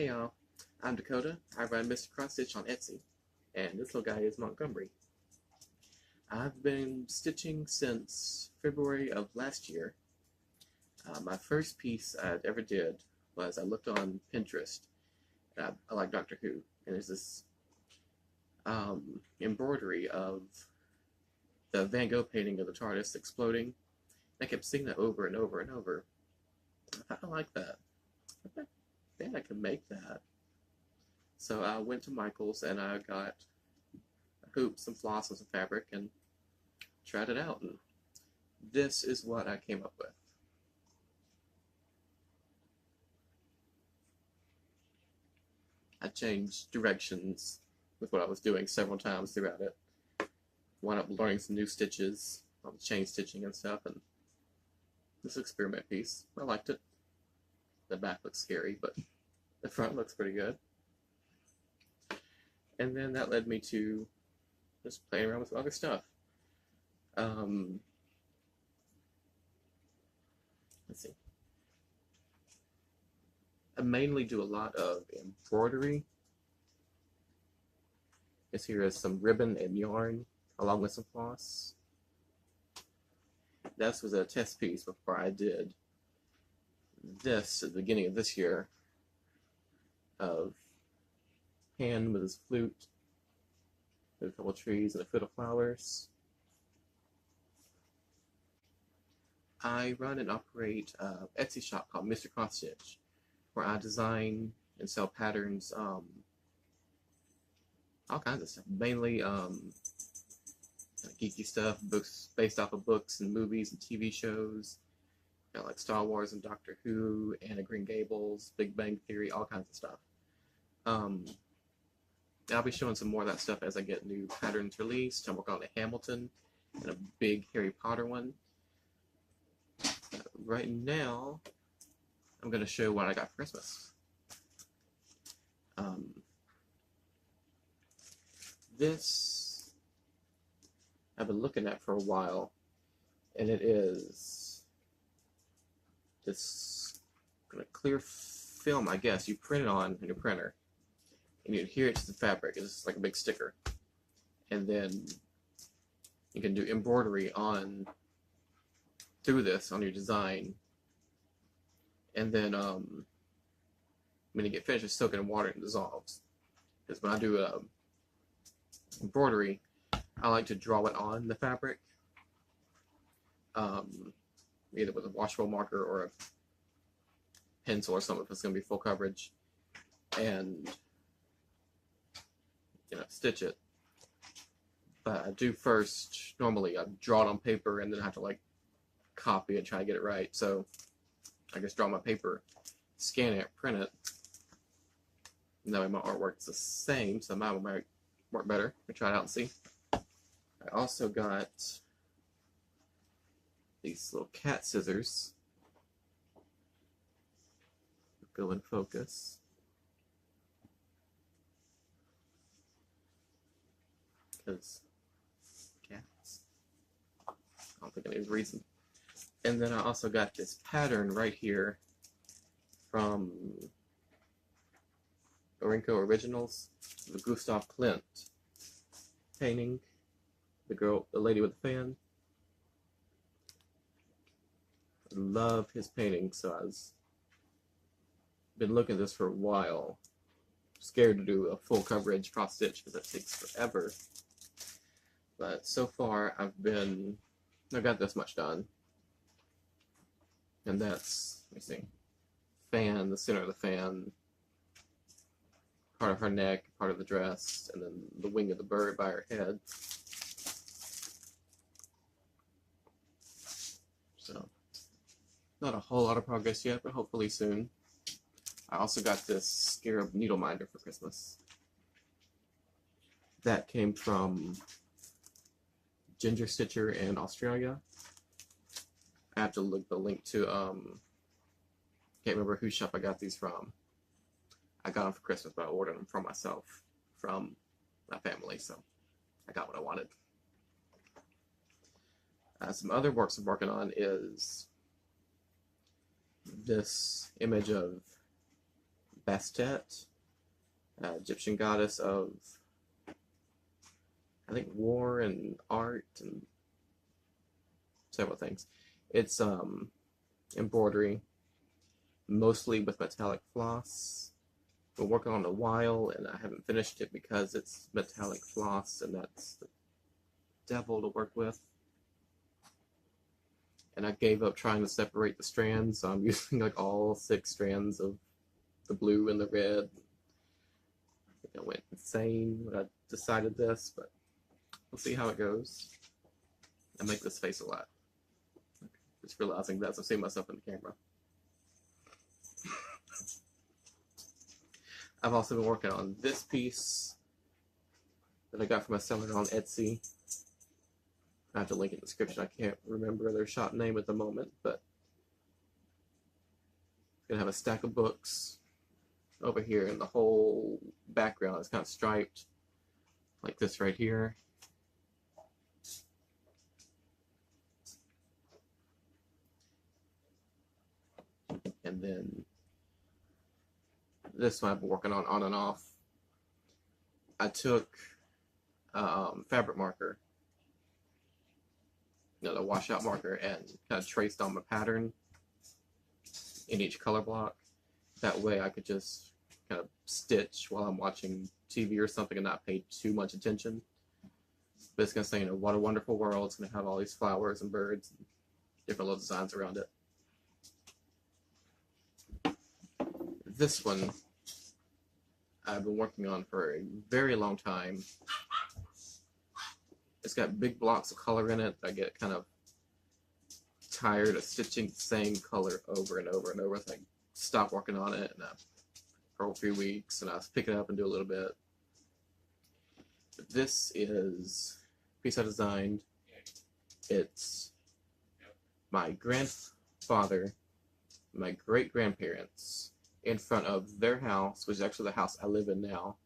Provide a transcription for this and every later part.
Hey y'all, I'm Dakota. I run Mr. Cross Stitch on Etsy, and this little guy is Montgomery. I've been stitching since February of last year. My first piece I ever did was I looked on Pinterest. I like Doctor Who, and there's this embroidery of the Van Gogh painting of the TARDIS exploding. I kept seeing that over and over and over. I thought I like that. I could make that. So I went to Michael's and I got a hoop, some floss, and some fabric and tried it out. And this is what I came up with. I changed directions with what I was doing several times throughout it. Wound up learning some new stitches, all the chain stitching and stuff, and this experiment piece, I liked it. The back looks scary, but the front looks pretty good. And then that led me to just playing around with other stuff. Let's see. I mainly do a lot of embroidery. This here is some ribbon and yarn along with some floss. This was a test piece before I did this at the beginning of this year of Pan with his flute, with a couple of trees and a field of flowers. I run and operate an Etsy shop called Mr. Cross Stitch, where I design and sell patterns, all kinds of stuff, mainly geeky stuff, books based off of books and movies and TV shows, like Star Wars and Doctor Who, Anne of Green Gables, Big Bang Theory, all kinds of stuff. I'll be showing some more of that stuff as I get new patterns released. I'm working on a Hamilton and a big Harry Potter one. Right now, I'm going to show what I got for Christmas. This I've been looking at for a while, and it is this kind of clear film, I guess, you print it on in your printer, and you adhere it to the fabric. It's just like a big sticker, and then you can do embroidery on through this on your design, and then when you get finished, it's soaked in water and dissolves. Because when I do embroidery, I like to draw it on the fabric, either with a washable marker or a pencil or something if it's going to be full coverage, and stitch it. But I do first, normally I draw it on paper and then I have to like copy it, try to get it right. So I just draw my paper, scan it, print it, and that way my artwork is the same, so mine might work better. We'll try it out and see. I also got these little cat scissors. Go in focus. Because cats. I don't think any reason. And then I also got this pattern right here from OrencoOriginals, the Gustav Klimt painting, the lady with the fan. I love his painting, so I've been looking at this for a while. Scared to do a full coverage cross stitch because that takes forever. But so far I got this much done. And that's, let me see, fan, the center of the fan, part of her neck, part of the dress, and then the wing of the bird by her head. So, not a whole lot of progress yet, but hopefully soon. I also got this scarab needle minder for Christmas. That came from GingerStitchAU in Australia. I have to look the link to, can't remember whose shop I got these from. I got them for Christmas, but I ordered them for myself from my family, so I got what I wanted. Some other works I'm working on is this image of Bastet, Egyptian goddess of, I think, war and art and several things. It's embroidery, mostly with metallic floss. Been working on it a while, and I haven't finished it because it's metallic floss, and that's the devil to work with. And I gave up trying to separate the strands, so I'm using like all 6 strands of the blue and the red. I think I went insane when I decided this, but we'll see how it goes. I make this face a lot. Just realizing that as I see myself in the camera. I've also been working on this piece that I got from a seller on Etsy. I have to link in the description. I can't remember their shop name at the moment, but it's gonna have a stack of books over here, and the whole background is kind of striped like this right here. And then this one I've been working on and off. I took fabric marker, the washout marker, and kind of traced on my pattern in each color block. That way I could just kind of stitch while I'm watching TV or something and not pay too much attention. But it's going to say, you know, what a wonderful world. It's going to have all these flowers and birds and different little designs around it. This one I've been working on for a very long time. It's got big blocks of color in it. I get kind of tired of stitching the same color over and over and over. So I stop working on it, and for a few weeks, and I pick it up and do a little bit. But this is a piece I designed. It's my grandfather, my great-grandparents, in front of their house, which is actually the house I live in now,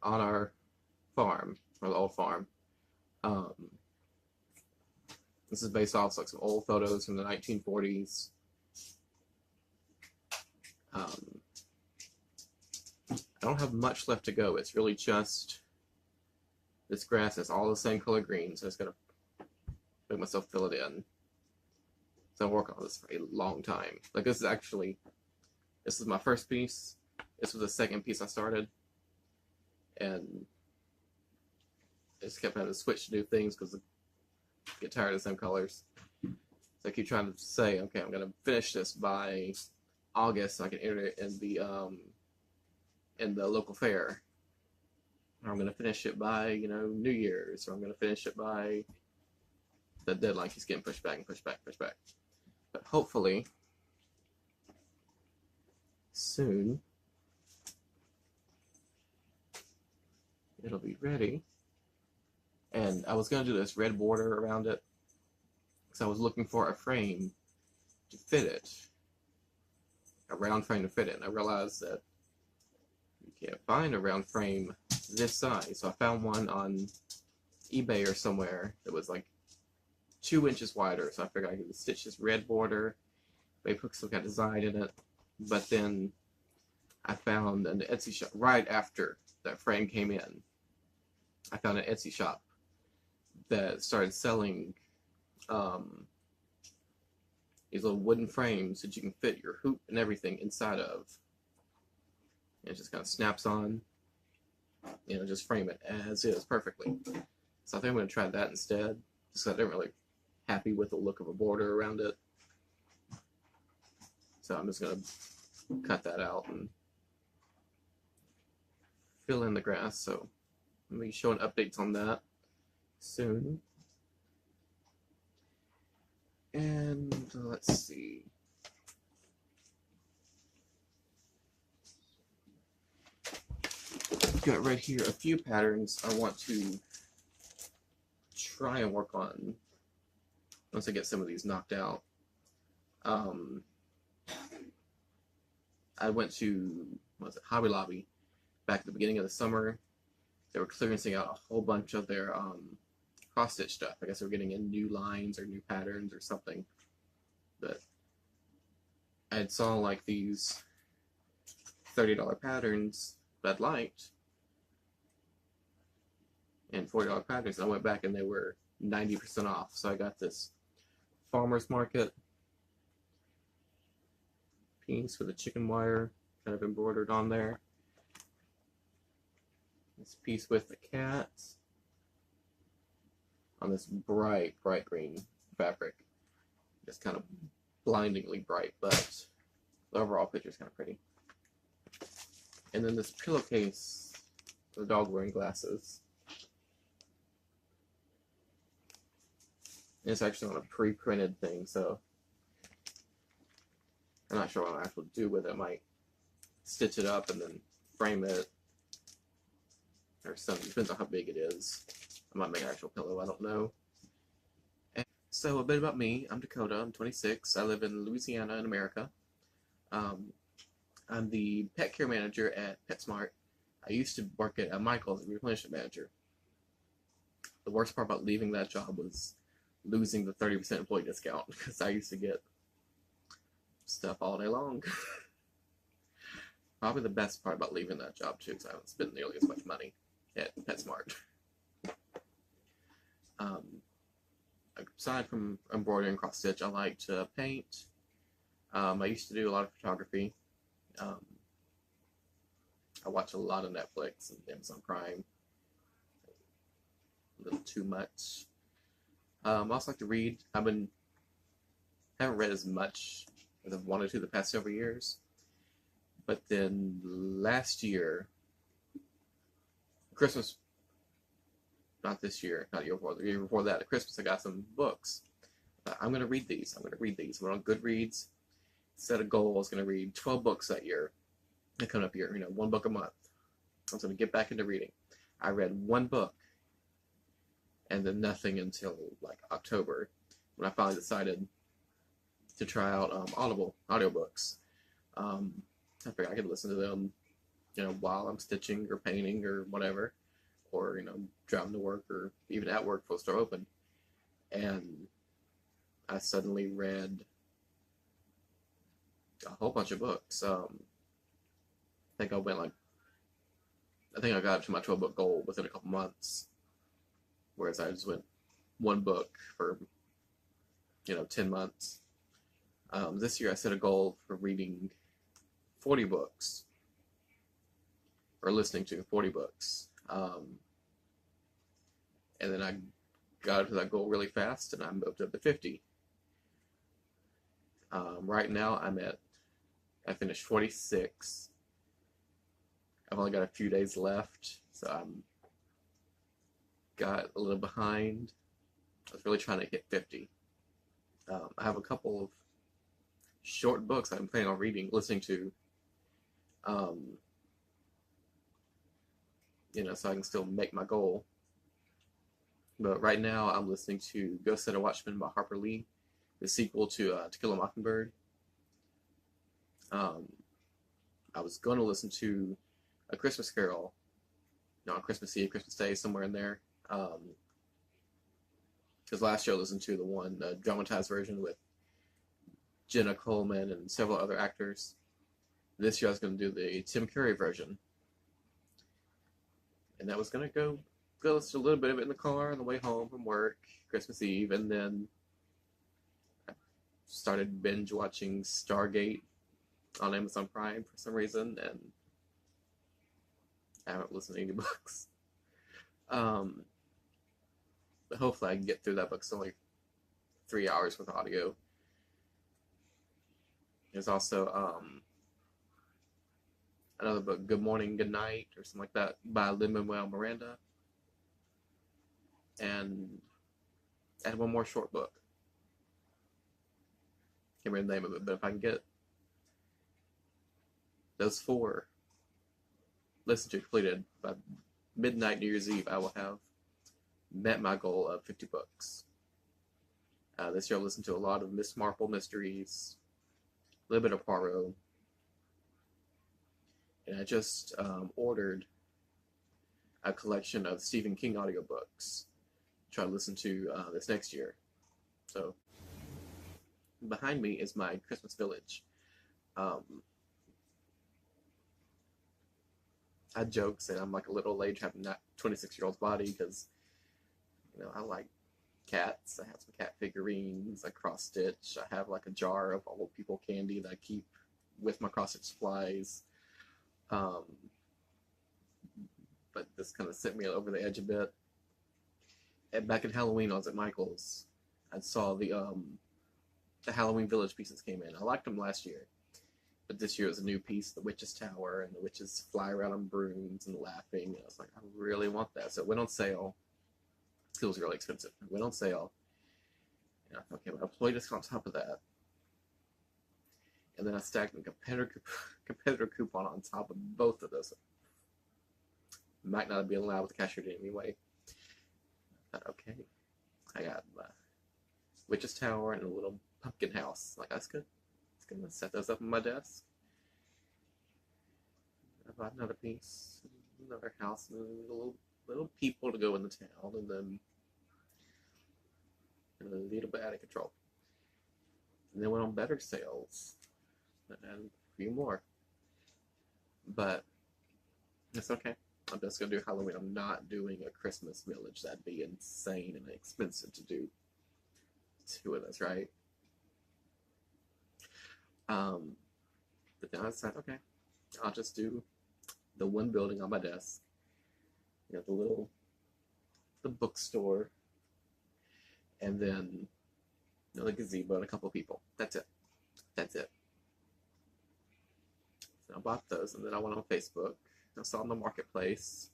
on our farm, or the old farm. This is based off like some old photos from the 1940s. I don't have much left to go. It's really just this grass. It's all the same color green, so I'm just gonna make myself fill it in. So I'm working on this for a long time. Like this is my first piece. This was the second piece I started, and I just kept having to switch to new things because I get tired of the same colors. So I keep trying to say, okay, I'm gonna finish this by August so I can enter it in the local fair. Or I'm gonna finish it by, you know, New Year's, or I'm gonna finish it by the deadline keeps getting pushed back and pushed back, pushed back. But hopefully soon it'll be ready. And I was going to do this red border around it because I was looking for a frame to fit it, a round frame to fit it, and I realized that you can't find a round frame this size. So I found one on eBay or somewhere that was like 2 inches wider, so I figured I could stitch this red border, maybe put some kind of design in it. But then I found an Etsy shop right after that frame came in. I found an Etsy shop that started selling these little wooden frames that you can fit your hoop and everything inside of. And it just kind of snaps on, you know, just frame it as is perfectly. So I think I'm going to try that instead, just because I didn't really happy with the look of a border around it. So I'm just going to cut that out and fill in the grass. So I'm going to be showing updates on that soon. And let's see. I've got right here a few patterns I want to try and work on once I get some of these knocked out. I went to, what was it, Hobby Lobby back at the beginning of the summer. They were clearancing out a whole bunch of their cross-stitch stuff. I guess they were getting in new lines or new patterns or something. But I had saw like these $30 patterns that I liked and $40 patterns. And I went back and they were 90% off. So I got this farmer's market piece with a chicken wire kind of embroidered on there. This piece with the cat on this bright green fabric. Just kind of blindingly bright, but the overall picture is kind of pretty. And then this pillowcase for the dog wearing glasses. And it's actually on a pre-printed thing, so I'm not sure what I'll actually do with it. I might stitch it up and then frame it or something. Depends on how big it is. I might make an actual pillow, I don't know. And so a bit about me. I'm Dakota, I'm 26. I live in Louisiana in America. I'm the pet care manager at PetSmart. I used to work at Michael's as a replenishment manager. The worst part about leaving that job was losing the 30% employee discount, because I used to get stuff all day long. Probably the best part about leaving that job too, because I haven't spent nearly as much money at PetSmart. Aside from embroidering and cross stitch, I like to paint. I used to do a lot of photography. I watch a lot of Netflix and Amazon Prime. A little too much. I also like to read. Haven't read as much as I've wanted to the past several years. But then last year, Christmas, not this year, not the year before, the year before that, at Christmas I got some books. I'm going to read these. I'm on Goodreads. Set a goal. I was going to read 12 books that year. And coming up here, one book a month. I was going to get back into reading. I read one book, and then nothing until like October, when I finally decided to try out Audible audiobooks. I figured I could listen to them, while I'm stitching or painting or whatever, or driving to work or even at work before the store open. And I suddenly read a whole bunch of books. I think I got to my 12-book goal within a couple months, whereas I just went one book for 10 months. This year I set a goal for reading 40 books, or listening to 40 books, and then I got up to that goal really fast, and I moved up to 50. Right now I finished 46. I've only got a few days left, so I'm got a little behind. I was really trying to hit 50. I have a couple of short books I'm planning on listening to, so I can still make my goal. But right now I'm listening to Go Set a Watchman by Harper Lee, the sequel to Kill a Mockingbird. I was going to listen to A Christmas Carol, on Christmas Eve, Christmas Day, somewhere in there. Because last year I listened to the dramatized version with Jenna Coleman and several other actors. This year I was going to do the Tim Curry version. And I was going to go listen to a little bit of it in the car on the way home from work, Christmas Eve, and then I started binge watching Stargate on Amazon Prime for some reason, and I haven't listened to any books. But hopefully I can get through that book. It's only 3 hours with audio. There's also another book, Good Morning, Good Night, or something like that, by Lin-Manuel Miranda. And I had one more short book. Can't remember the name of it, but if I can get those 4 listened to completed by midnight New Year's Eve, I will have met my goal of 50 books. This year I've listened to a lot of Miss Marple mysteries, a little bit of Poirot, and I just ordered a collection of Stephen King audiobooks to try to listen to this next year. So behind me is my Christmas village. I joke saying I'm like a little age having that 26-year-old's body because, I like cats. I have some cat figurines. I cross stitch. I have like a jar of old people candy that I keep with my cross stitch supplies. But this kind of sent me over the edge a bit. And back in Halloween, I was at Michael's. I saw the Halloween Village pieces came in. I liked them last year, but this year it was a new piece, the Witch's Tower, and the witches fly around on brooms and laughing. And I was like, I really want that. So it went on sale. It was really expensive. It went on sale. And I thought, okay, well, I'll this on top of that. And then I stacked a competitor coupon on top of both of those. Might not have been allowed with the cashier anyway. I thought, okay, I got Witch's Tower and a little pumpkin house. Like, that's good. It's gonna set those up on my desk. I bought another piece, another house, and little people to go in the town, and then a little bit out of control. And then went on better sales, and a few more. But it's okay. I'm just gonna do Halloween. I'm not doing a Christmas village. That'd be insane and expensive to do. Two of us, right? But then I decided, okay, I'll just do the one building on my desk. The bookstore, and then the gazebo and a couple of people. That's it. So I bought those, and then I went on Facebook. I saw in the marketplace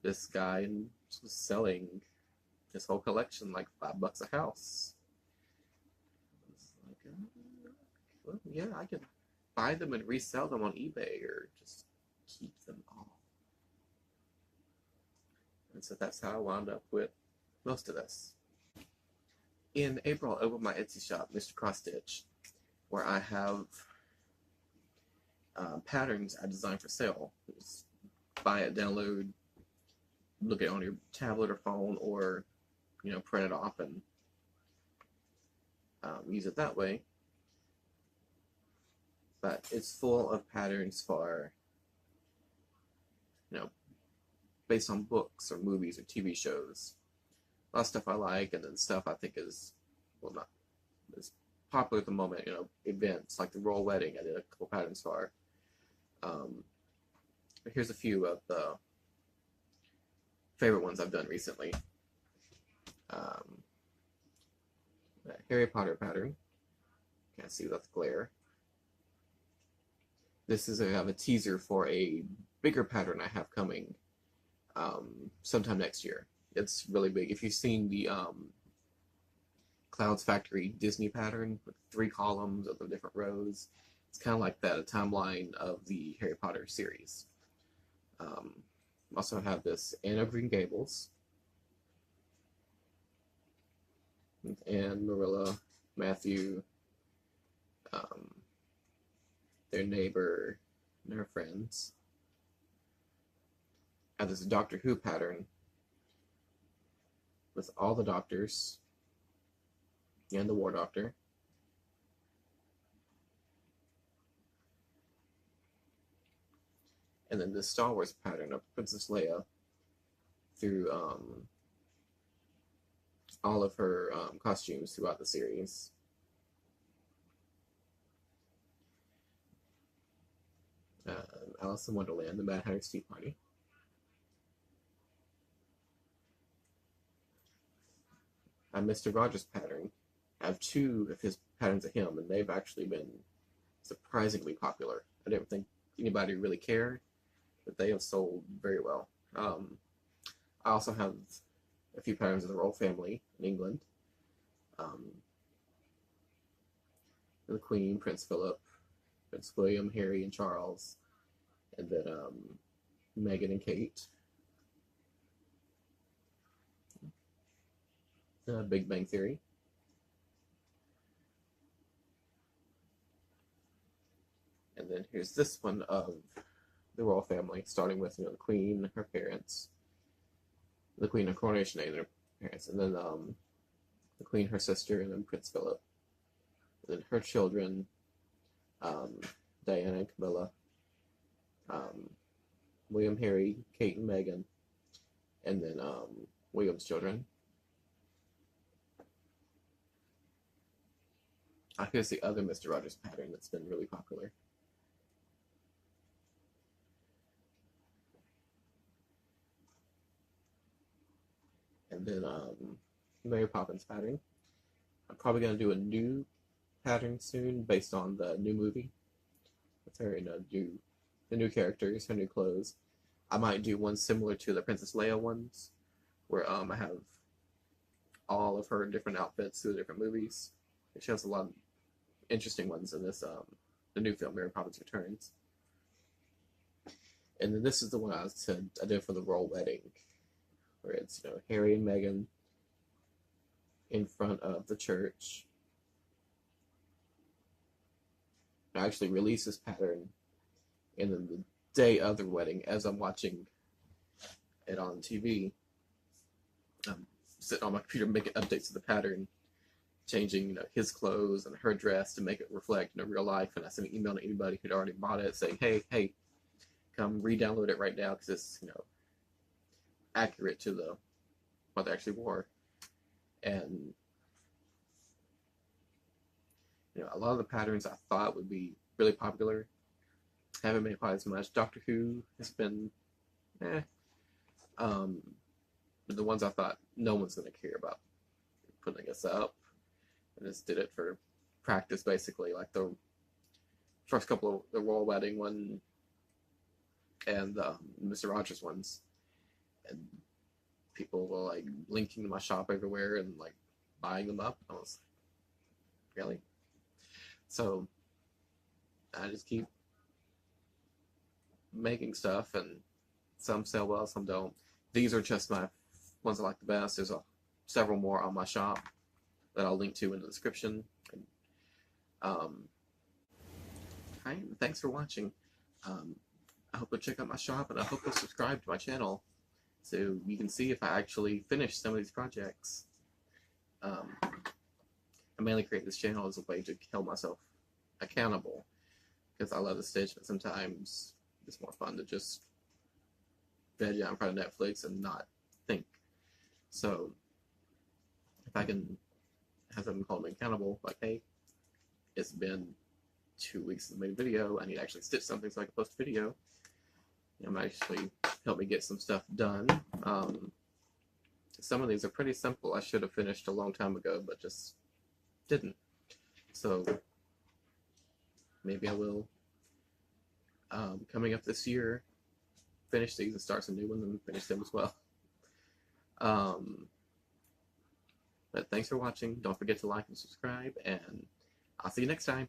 this guy was selling his whole collection like $5 a house. I was like, well, yeah, I could buy them and resell them on eBay or just keep them all. And so that's how I wound up with most of this. In April, I opened my Etsy shop, Mr. Cross Stitch, where I have patterns I designed for sale. Just buy it, download, look at it on your tablet or phone, or print it off and use it that way. But it's full of patterns for based on books or movies or TV shows. A lot of stuff I like, and then stuff I think is not as popular at the moment. Events like the royal wedding. I did a couple patterns for. But here's a few of the favorite ones I've done recently. The Harry Potter pattern. Can't see without the glare. This is a teaser for a bigger pattern I have coming sometime next year. It's really big. If you've seen the Clouds Factory Disney pattern with 3 columns of the different rows, it's kind of like that, a timeline of the Harry Potter series. Also have this Anne of Green Gables, and Marilla, Matthew, their neighbor, and their friends. I have this Doctor Who pattern with all the doctors and the War Doctor. And then this Star Wars pattern of Princess Leia through all of her costumes throughout the series. Alice in Wonderland, the Mad Hatter's Tea Party. Mr. Rogers' pattern. I have 2 of his patterns of him, and they've actually been surprisingly popular. I didn't think anybody really cared, but they have sold very well. I also have a few patterns of the royal family in England. The Queen, Prince Philip, Prince William, Harry, and Charles, and then Meghan and Kate. Big Bang Theory. And then here's this one of the royal family, starting with the Queen, her parents, the Queen of Coronation and their parents, and then the Queen, her sister, and then Prince Philip, and then her children, Diana and Camilla, William, Harry, Kate, and Meghan, and then William's children. Here's the other Mr. Rogers pattern that's been really popular. And then Mary Poppins pattern. I'm probably going to do a new pattern soon based on the new movie. With her, the new characters, her new clothes. I might do one similar to the Princess Leia ones, where I have all of her different outfits through the different movies. She has a lot of interesting ones in this, the new film, Mary Poppins Returns. And then this is the one I did for the royal wedding, where it's, Harry and Meghan in front of the church. I actually released this pattern, and then the day of the wedding, as I'm watching it on TV, I'm sitting on my computer making updates to the pattern, changing his clothes and her dress to make it reflect real life. And I sent an email to anybody who'd already bought it saying, hey, come re-download it right now, because it's accurate to what they actually wore. And a lot of the patterns I thought would be really popular haven't made quite as much. Doctor Who has been but the ones I thought no one's going to care about putting us up, I just did it for practice, basically, like the first couple of the royal wedding one and the Mr. Rogers ones, and people were like linking to my shop everywhere and like buying them up. I was like, really? So I just keep making stuff, and some sell well, some don't. These are just my ones I like the best. There's several more on my shop that I'll link to in the description. Hi, thanks for watching. I hope you'll check out my shop, and I hope you'll subscribe to my channel so you can see if I actually finish some of these projects. I mainly create this channel as a way to hold myself accountable, because I love to stitch, but sometimes it's more fun to just veg out in front of Netflix and not think. So if I can have something hold me accountable, like, hey, it's been 2 weeks since I made a video, I need to actually stitch something so I can post a video, it might actually help me get some stuff done. Some of these are pretty simple. I should have finished a long time ago, but just didn't. So maybe I will, coming up this year, finish these and start some new ones and finish them as well. But thanks for watching. Don't forget to like and subscribe, and I'll see you next time.